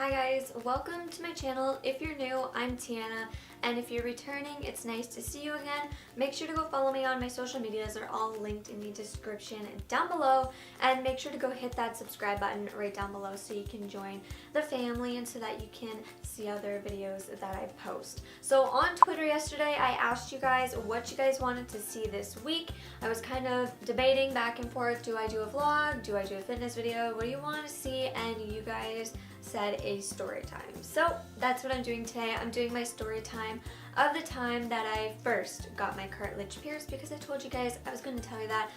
Hi guys, welcome to my channel. If you're new, I'm Tiana, and if you're returning, it's nice to see you again. Make sure to go follow me on my social medias. They're all linked in the description down below, and make sure to go hit that subscribe button right down below so you can join the family and so that you can see other videos that I post. So on Twitter yesterday, I asked you guys what you guys wanted to see this week. I was kind of debating back and forth. Do I do a vlog? Do I do a fitness video? What do you want to see? And you guys said a story time. So that's what I'm doing today. I'm doing my story time of the time that I first got my cartilage pierced, because I told you guys I was going to tell you that,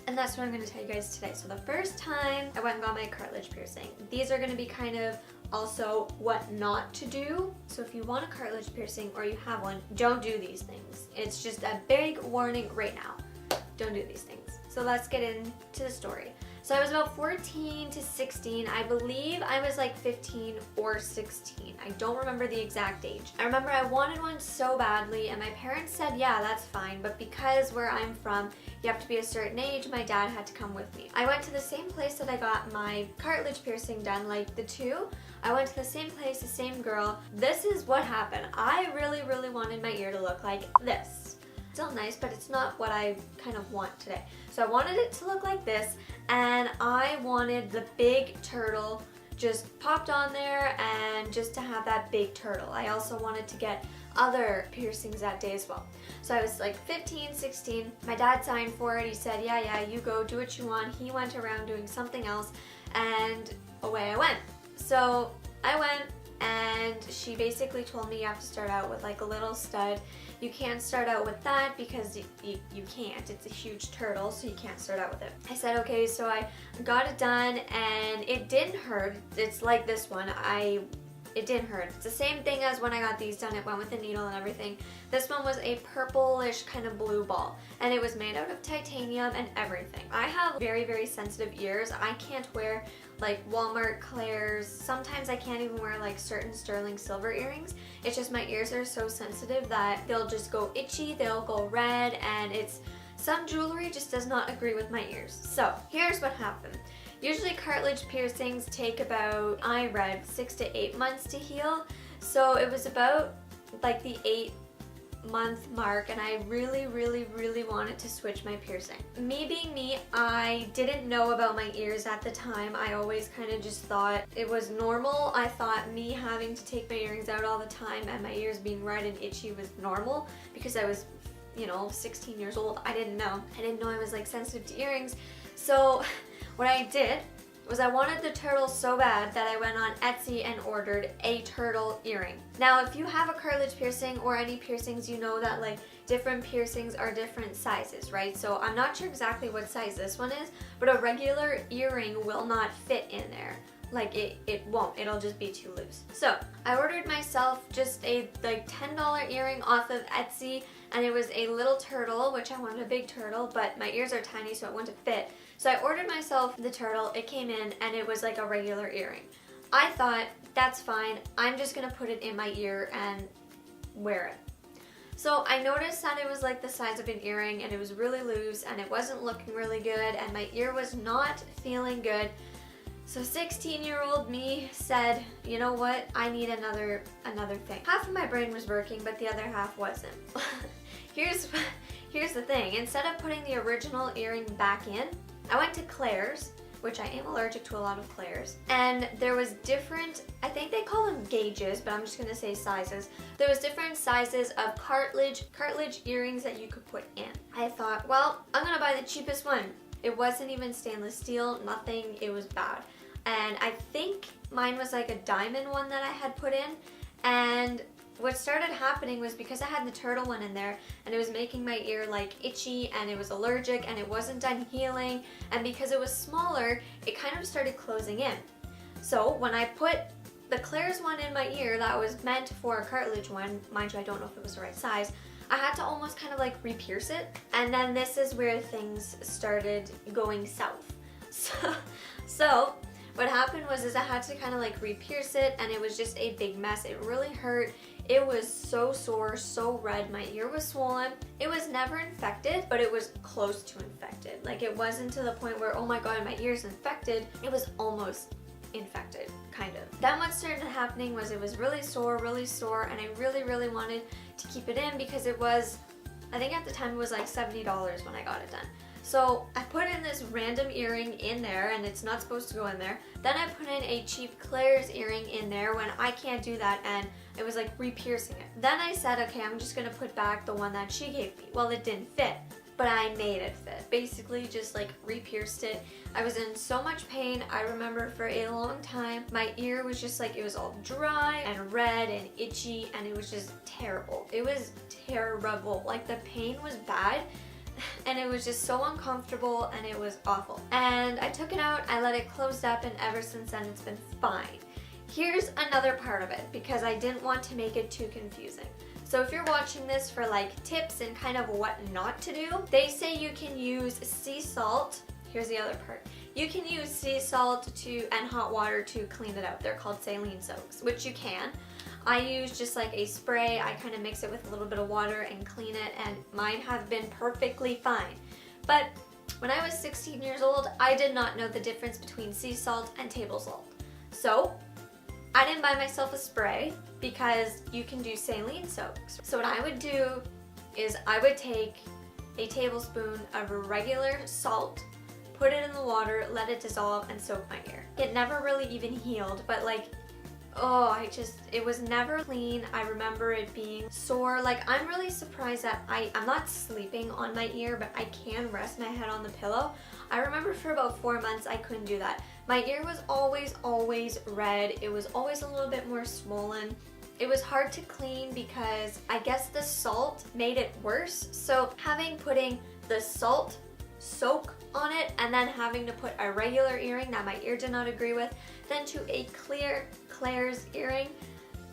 and that's what I'm going to tell you guys today. So the first time I went and got my cartilage piercing. These are going to be kind of also what not to do. So if you want a cartilage piercing or you have one, don't do these things. It's just a big warning right now. Don't do these things. So let's get into the story. So I was about 14 to 16. I believe I was like 15 or 16. I don't remember the exact age. I remember I wanted one so badly, and my parents said, yeah, that's fine, but because where I'm from, you have to be a certain age, my dad had to come with me. I went to the same place that I got my cartilage piercing done, like the two. I went to the same place, the same girl. This is what happened. I really wanted my ear to look like this. Still nice, but it's not what I kind of want today. So I wanted it to look like this, and I wanted the big turtle just popped on there, and just to have that big turtle. I also wanted to get other piercings that day as well. So I was like 15, 16. My dad signed for it. He said, yeah, you go, do what you want. He went around doing something else, and away I went. So I went, and she basically told me you have to start out with like a little stud. You can't start out with that because you can't. It's a huge turtle, so you can't start out with it. I said, okay, so I got it done, and it didn't hurt. It's like this one. It didn't hurt. It's the same thing as when I got these done. It went with the needle and everything. This one was a purplish kind of blue ball, and it was made out of titanium and everything. I have very sensitive ears. I can't wear like Walmart Claire's. Sometimes I can't even wear like certain sterling silver earrings. It's just my ears are so sensitive that they'll just go itchy, they'll go red, and some jewelry just does not agree with my ears. So here's what happened. Usually cartilage piercings take about, I read, 6 to 8 months to heal. So it was about like the 8-month mark, and I really wanted to switch my piercing. Me being me, I didn't know about my ears at the time. I always kind of just thought it was normal. I thought me having to take my earrings out all the time and my ears being red and itchy was normal because I was, 16 years old. I didn't know. I didn't know I was like sensitive to earrings. So what I did was I wanted the turtle so bad that I went on Etsy and ordered a turtle earring. Now, if you have a cartilage piercing or any piercings, you know that like different piercings are different sizes, right? So I'm not sure exactly what size this one is, but a regular earring will not fit in there. Like it won't, it'll just be too loose. So I ordered myself just a like $10 earring off of Etsy, and it was a little turtle, which I wanted a big turtle, but my ears are tiny so it wouldn't fit. So I ordered myself the turtle, it came in, and it was like a regular earring. I thought, that's fine, I'm just gonna put it in my ear and wear it. So I noticed that it was like the size of an earring, and it was really loose, and it wasn't looking really good, and my ear was not feeling good. So 16-year-old me said, you know what, I need another thing. Half of my brain was working, but the other half wasn't. Here's the thing. Instead of putting the original earring back in, I went to Claire's, which I am allergic to a lot of Claire's, and there was different, I think they call them gauges, but I'm just gonna say sizes. There was different sizes of cartilage earrings that you could put in. I thought, well, I'm gonna buy the cheapest one. It wasn't even stainless steel, nothing, it was bad. And I think mine was like a diamond one that I had put in, and what started happening was because I had the turtle one in there, and it was making my ear like itchy, and it was allergic, and it wasn't done healing, and because it was smaller, it kind of started closing in. So when I put the Claire's one in my ear that was meant for a cartilage one, mind you, I don't know if it was the right size, I had to almost kind of like re-pierce it, and then this is where things started going south. So what happened was I had to kind of like re-pierce it, and it was just a big mess. It really hurt. It was so sore, so red. My ear was swollen. It was never infected, but it was close to infected. Like, it wasn't to the point where, oh my god, my ear's infected. It was almost infected, kind of. Then what started happening was it was really sore, and I really wanted to keep it in because it was, I think at the time it was like $70 when I got it done. So I put in this random earring in there, and it's not supposed to go in there. Then I put in a cheap Claire's earring in there when I can't do that, and it was like re-piercing it. Then I said, okay, I'm just gonna put back the one that she gave me. Well, it didn't fit, but I made it fit. Basically just like re-pierced it. I was in so much pain. I remember for a long time, my ear was just like, it was all dry and red and itchy, and it was just terrible. It was terrible. Like the pain was bad, and it was just so uncomfortable, and it was awful. And I took it out, I let it close up, and ever since then it's been fine. Here's another part of it, because I didn't want to make it too confusing. So if you're watching this for like tips and kind of what not to do, they say you can use sea salt. Here's the other part. You can use sea salt and hot water to clean it out. They're called saline soaks, which you can. I use just like a spray. I kind of mix it with a little bit of water and clean it, and mine have been perfectly fine. But when I was 16 years old, I did not know the difference between sea salt and table salt. So I didn't buy myself a spray because you can do saline soaks. So what I would do is I would take a tablespoon of regular salt, put it in the water, let it dissolve, and soak my ear. It never really even healed, but like, oh, it was never clean. I remember it being sore. Like, I'm really surprised that I'm not sleeping on my ear, but I can rest my head on the pillow. I remember for about 4 months I couldn't do that. My ear was always red. It was always a little bit more swollen. It was hard to clean because I guess the salt made it worse. So putting the salt soak on it and then having to put a regular earring that my ear did not agree with, then to a Claire's earring,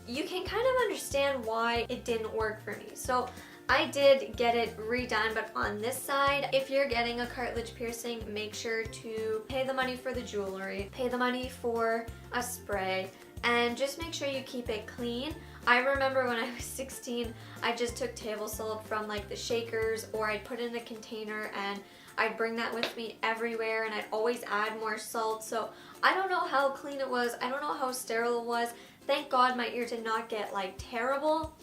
you can kind of understand why it didn't work for me. So I did get it redone, but on this side, if you're getting a cartilage piercing, make sure to pay the money for the jewelry, pay the money for a spray, and just make sure you keep it clean. I remember when I was 16, I just took table salt from like the shakers, or I'd put it in a container and I'd bring that with me everywhere, and I'd always add more salt. So I don't know how clean it was. I don't know how sterile it was. Thank God my ear did not get like terrible.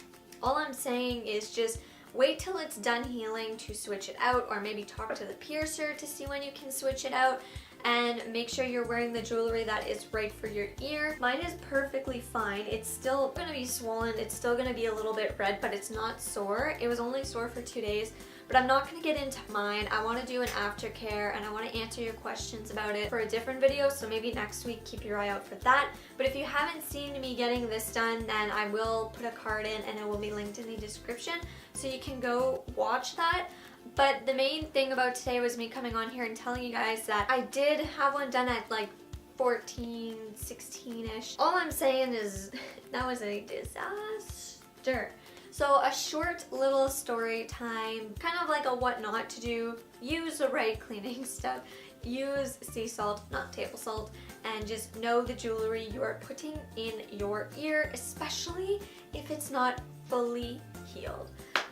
All I'm saying is just wait till it's done healing to switch it out, or maybe talk to the piercer to see when you can switch it out, and make sure you're wearing the jewelry that is right for your ear. Mine is perfectly fine. It's still gonna be swollen. It's still gonna be a little bit red, but it's not sore. It was only sore for 2 days, but I'm not gonna get into mine. I wanna do an aftercare, and I wanna answer your questions about it for a different video, so maybe next week keep your eye out for that. But if you haven't seen me getting this done, then I will put a card in and it will be linked in the description, so you can go watch that. But the main thing about today was me coming on here and telling you guys that I did have one done at like 14, 16-ish. All I'm saying is that was a disaster. So a short little story time, kind of like a what not to do. Use the right cleaning stuff. Use sea salt, not table salt, and just know the jewelry you are putting in your ear, especially if it's not fully healed.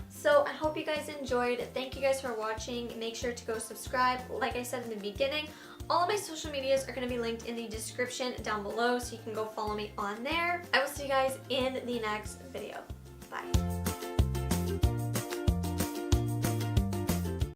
So I hope you guys enjoyed. Thank you guys for watching. Make sure to go subscribe. Like I said in the beginning, all of my social medias are going to be linked in the description down below, so you can go follow me on there. I will see you guys in the next video. Bye.